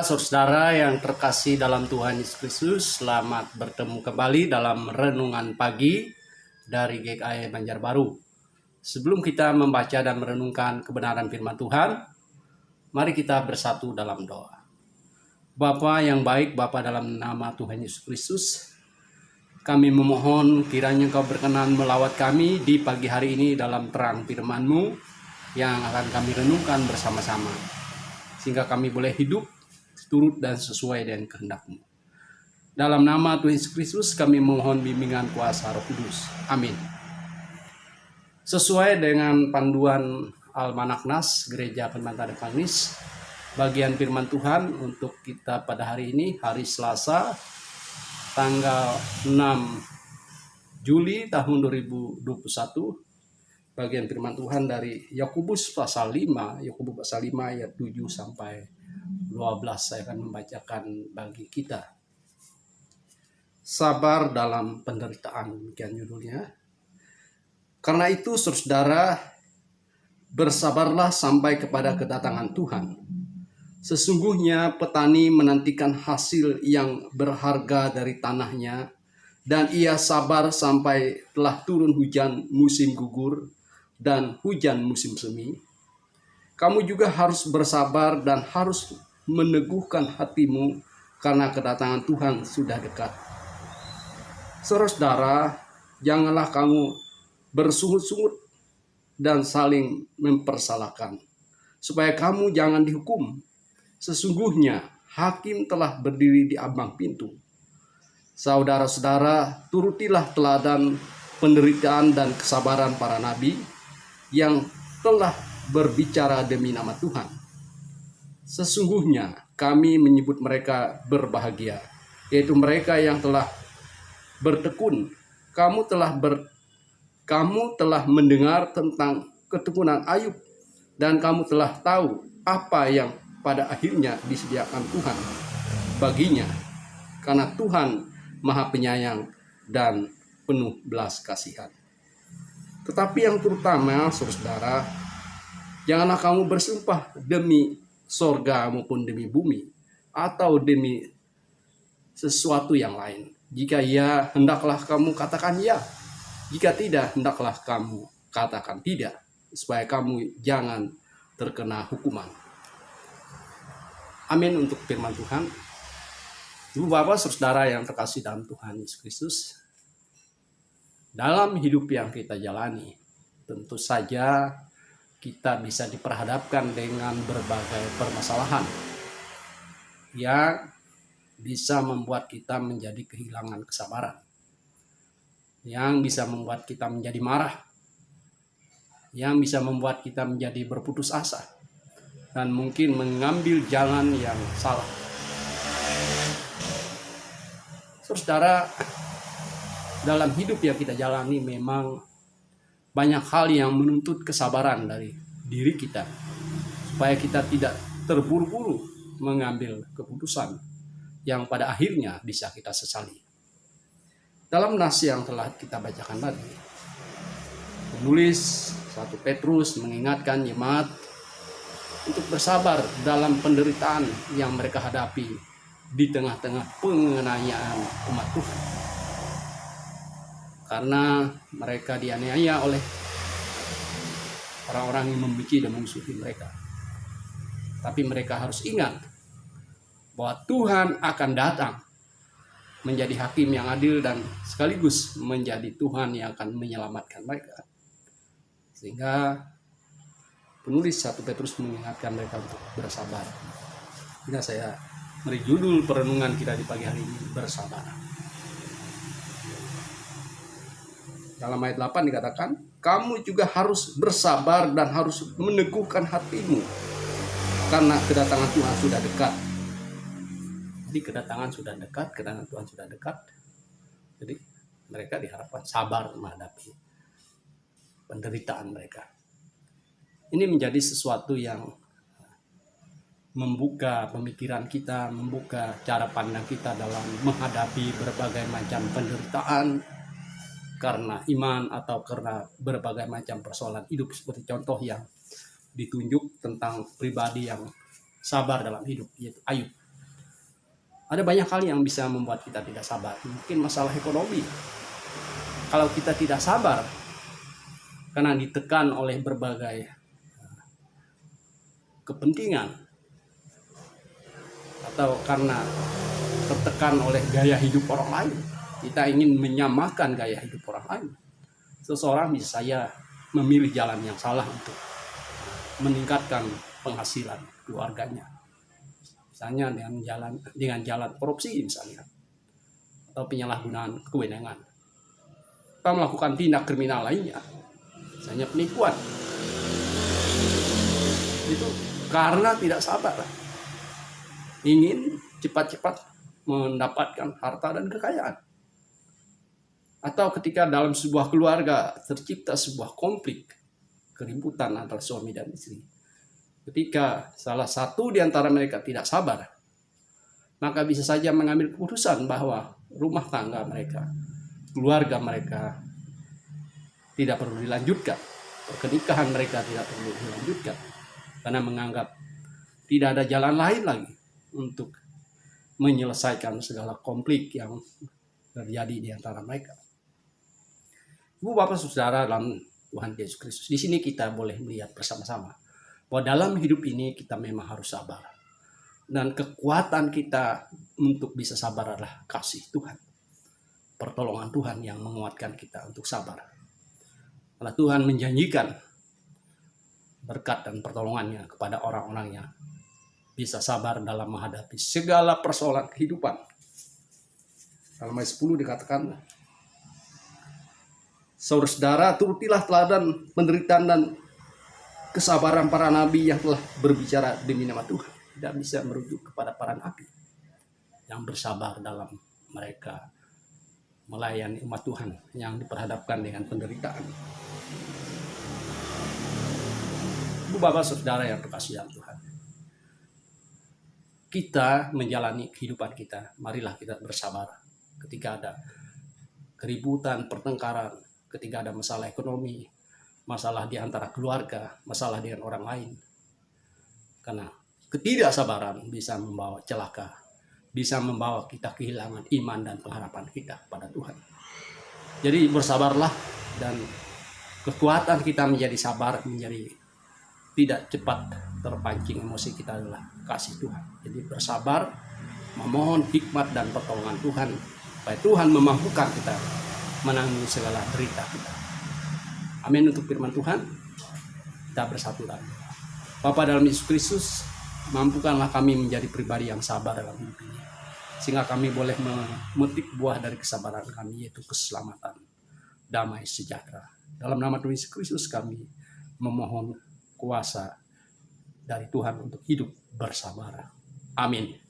saudara yang terkasih dalam Tuhan Yesus Kristus, selamat bertemu kembali dalam renungan pagi dari GKI Banjarbaru. Sebelum kita membaca dan merenungkan kebenaran firman Tuhan, mari kita bersatu dalam doa. Bapa yang baik, Bapa dalam nama Tuhan Yesus Kristus, kami memohon kiranya Engkau berkenan melawat kami di pagi hari ini dalam terang firman-Mu yang akan kami renungkan bersama-sama, sehingga kami boleh hidup turut dan sesuai dengan kehendak-Mu. Dalam nama Tuhan Yesus Kristus kami mohon bimbingan kuasa Roh Kudus. Amin. Sesuai dengan panduan Almanak Nas Gereja Pemantar Evangelis, bagian firman Tuhan untuk kita pada hari ini, hari Selasa, tanggal 6 Juli tahun 2021, bagian firman Tuhan dari Yakobus pasal 5, Yakobus pasal 5 ayat 7 sampai 12 saya akan membacakan bagi kita. Sabar dalam penderitaan, demikian judulnya. Karena itu saudara, bersabarlah sampai kepada kedatangan Tuhan. Sesungguhnya petani menantikan hasil yang berharga dari tanahnya, dan ia sabar sampai telah turun hujan musim gugur dan hujan musim semi. Kamu juga harus bersabar dan harus meneguhkan hatimu karena kedatangan Tuhan sudah dekat. Saudara, janganlah kamu bersungut-sungut dan saling mempersalahkan, supaya kamu jangan dihukum. Sesungguhnya hakim telah berdiri di ambang pintu. Saudara-saudara, turutilah teladan penderitaan dan kesabaran para nabi yang telah berbicara demi nama Tuhan. Sesungguhnya kami menyebut mereka berbahagia, yaitu mereka yang telah bertekun. Kamu telah mendengar tentang ketekunan Ayub, dan kamu telah tahu apa yang pada akhirnya disediakan Tuhan baginya, karena Tuhan Maha Penyayang dan penuh belas kasihan. Tetapi yang terutama, saudara, janganlah kamu bersumpah demi sorga maupun demi bumi, atau demi sesuatu yang lain. Jika ya, hendaklah kamu katakan ya. Jika tidak, hendaklah kamu katakan tidak, supaya kamu jangan terkena hukuman. Amin untuk firman Tuhan. Ibu Bapak saudara yang terkasih dalam Tuhan Yesus Kristus, dalam hidup yang kita jalani, tentu saja kita bisa diperhadapkan dengan berbagai permasalahan yang bisa membuat kita menjadi kehilangan kesabaran, yang bisa membuat kita menjadi marah, yang bisa membuat kita menjadi berputus asa, dan mungkin mengambil jalan yang salah. Saudara, dalam hidup yang kita jalani memang banyak hal yang menuntut kesabaran dari diri kita, supaya kita tidak terburu-buru mengambil keputusan yang pada akhirnya bisa kita sesali. Dalam nas yang telah kita bacakan tadi, penulis 1 Petrus mengingatkan jemaat untuk bersabar dalam penderitaan yang mereka hadapi di tengah-tengah penganiayaan umat Tuhan. Karena mereka dianiaya oleh orang-orang yang membenci dan memusuhi mereka. Tapi mereka harus ingat bahwa Tuhan akan datang menjadi hakim yang adil dan sekaligus menjadi Tuhan yang akan menyelamatkan mereka. Sehingga penulis 1 Petrus mengingatkan mereka untuk bersabar. Sehingga saya beri judul perenungan kita di pagi hari ini, bersabar. Dalam ayat 8 dikatakan, kamu juga harus bersabar dan harus meneguhkan hatimu, karena kedatangan Tuhan sudah dekat. Jadi kedatangan sudah dekat, kedatangan Tuhan sudah dekat. Jadi mereka diharapkan sabar menghadapi penderitaan mereka. Ini menjadi sesuatu yang membuka pemikiran kita, membuka cara pandang kita dalam menghadapi berbagai macam penderitaan, karena iman atau karena berbagai macam persoalan hidup, seperti contoh yang ditunjuk tentang pribadi yang sabar dalam hidup, yaitu Ayub. Ada banyak hal yang bisa membuat kita tidak sabar. Mungkin masalah ekonomi. Kalau kita tidak sabar karena ditekan oleh berbagai kepentingan atau karena tertekan oleh gaya hidup orang lain, kita ingin menyamakan gaya hidup orang lain. Seseorang bisa saja memilih jalan yang salah untuk meningkatkan penghasilan keluarganya. Misalnya dengan jalan korupsi misalnya, atau penyalahgunaan kewenangan, atau melakukan tindak kriminal lainnya, misalnya penipuan. Itu karena tidak sabar, ingin cepat-cepat mendapatkan harta dan kekayaan. Atau ketika dalam sebuah keluarga tercipta sebuah konflik, keributan antara suami dan istri, ketika salah satu di antara mereka tidak sabar, maka bisa saja mengambil keputusan bahwa rumah tangga mereka, keluarga mereka tidak perlu dilanjutkan, pernikahan mereka tidak perlu dilanjutkan, karena menganggap tidak ada jalan lain lagi untuk menyelesaikan segala konflik yang terjadi di antara mereka. Ibu bapak saudara dalam Tuhan Yesus Kristus, di sini kita boleh melihat bersama-sama bahwa dalam hidup ini kita memang harus sabar. Dan kekuatan kita untuk bisa sabar adalah kasih Tuhan. Pertolongan Tuhan yang menguatkan kita untuk sabar. Karena Tuhan menjanjikan berkat dan pertolongannya kepada orang-orang yang bisa sabar dalam menghadapi segala persoalan kehidupan. Dalam ayat 10 dikatakan, saudara-saudara, turutilah teladan penderitaan dan kesabaran para nabi yang telah berbicara demi nama Tuhan. Tidak bisa merujuk kepada para nabi yang bersabar dalam mereka melayani umat Tuhan yang diperhadapkan dengan penderitaan. Ibu bapak saudara yang terkasih dalam Tuhan, kita menjalani kehidupan kita, marilah kita bersabar ketika ada keributan, pertengkaran, ketika ada masalah ekonomi, masalah di antara keluarga, masalah dengan orang lain. Karena ketidaksabaran bisa membawa celaka, bisa membawa kita kehilangan iman dan pengharapan kita pada Tuhan. Jadi bersabarlah, dan kekuatan kita menjadi sabar, menjadi tidak cepat terpancing emosi kita adalah kasih Tuhan. Jadi bersabar, memohon hikmat dan pertolongan Tuhan, supaya Tuhan memampukan kita menanggung segala derita kita. Amin untuk firman Tuhan. Kita bersatu dalam doa. Bapa dalam Yesus Kristus, mampukanlah kami menjadi pribadi yang sabar dalam hidup ini, sehingga kami boleh memetik buah dari kesabaran kami, yaitu keselamatan, damai sejahtera. Dalam nama Tuhan Yesus Kristus kami memohon kuasa dari Tuhan untuk hidup bersabar. Amin.